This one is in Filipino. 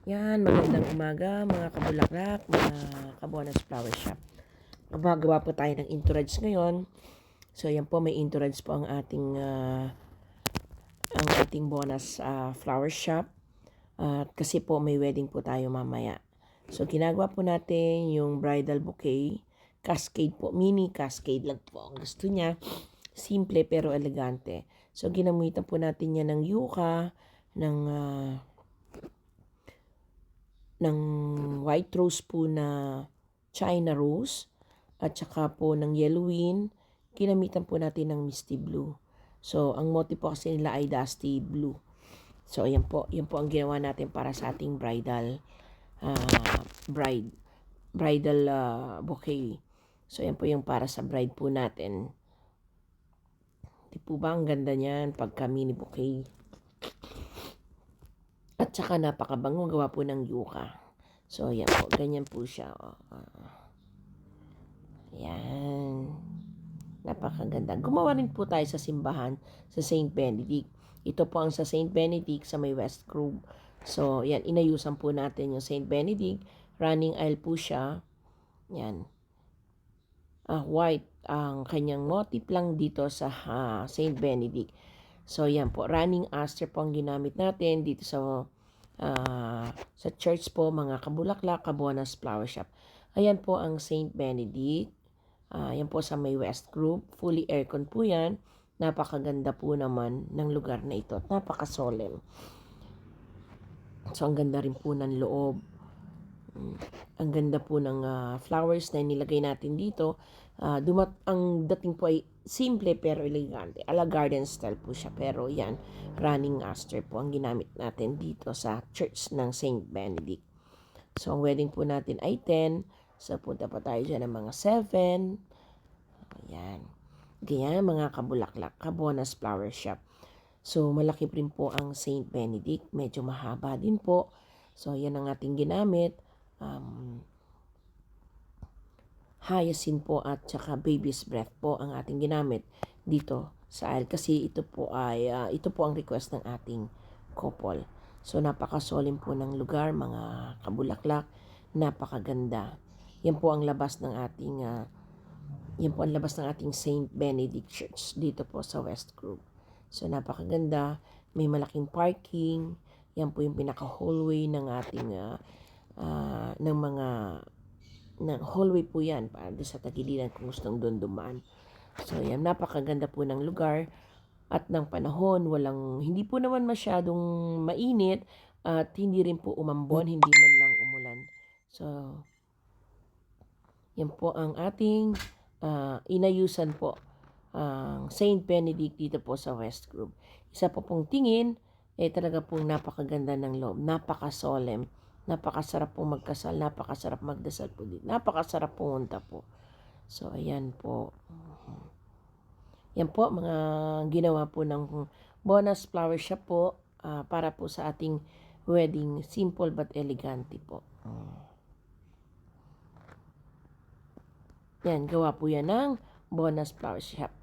Yan, magandang umaga mga kabulaklak, mga kabonas flower shop. Gumagawa po tayo ng entourage ngayon. So yan po, may entourage po ang ating bonus flower shop. At kasi po may wedding po tayo mamaya. So ginagawa po natin yung bridal bouquet, cascade po, mini cascade lang po ang gusto niya. Simple pero elegante. So ginamitan po natin yan ng yucca, ng white rose po na China rose at saka po ng yellowin. Ginamitan po natin ng misty blue. So ang motif po kasi nila ay dusty blue. So yan po ang ginawa natin para sa ating bridal bouquet. So yan po yung para sa bride po natin. Di po ba ang ganda niyan pagka mini bouquet? At saka napakabango, gawa po ng yuca. So, yan po. Ganyan po siya. Yan. Napakaganda. Gumawa rin po tayo sa simbahan sa St. Benedict. Ito po ang sa St. Benedict sa may West Grove. So, yan. Inayusan po natin yung St. Benedict. Running aisle po siya. Yan. White ang kanyang motif lang dito sa St. Benedict. So, yan po. Running aster po ang ginamit natin dito sa church po, mga kabulaklak, kabonas flower shop. Ayan po ang St. Benedict. Yan po sa may West Group. Fully aircon po yan. Napakaganda po naman ng lugar na ito. Napaka-solemn. So, ang ganda rin po ng loob. Ang ganda po ng flowers na nilagay natin dito. Ang dating po ay simple pero elegante. Ala garden style po siya. Pero yan, running aster po ang ginamit natin dito sa church ng St. Benedict. So, ang wedding po natin ay 10. So, punta pa tayo dyan ng mga 7. Ayan. Ganyan, mga kabulaklak, kabonas flower shop. So, malaki rin po ang St. Benedict. Medyo mahaba din po. So, yan ang ating ginamit. Hyacinth po at saka baby's breath po ang ating ginamit dito sa aisle. Kasi ito po ang request ng ating couple. So, napakasolim po ng lugar, mga kabulaklak. Napakaganda. Yan po ang labas ng ating St. Benedict Church dito po sa West Group. So, napakaganda. May malaking parking. Yan po yung pinaka-hallway ng ating ng hallway po yan para sa tagiliran kung gustong doon dumaan. So, yan. Napakaganda po ng lugar at ng panahon. Hindi po naman masyadong mainit at hindi rin po umambon, hindi man lang umulan. So, yan po ang ating inayusan po ang St. Benedict dito po sa West Group. Isa po pong tingin, talaga pong napakaganda ng loob, napaka-solemn, napakasarap pong magkasal, napakasarap magdasal po dito, napakasarap pumunta po. So, ayan po. Yan po, mga ginawa po ng bonus flower shop po para po sa ating wedding, simple but elegante po. Yan, gawa po yan ng bonus flower shop.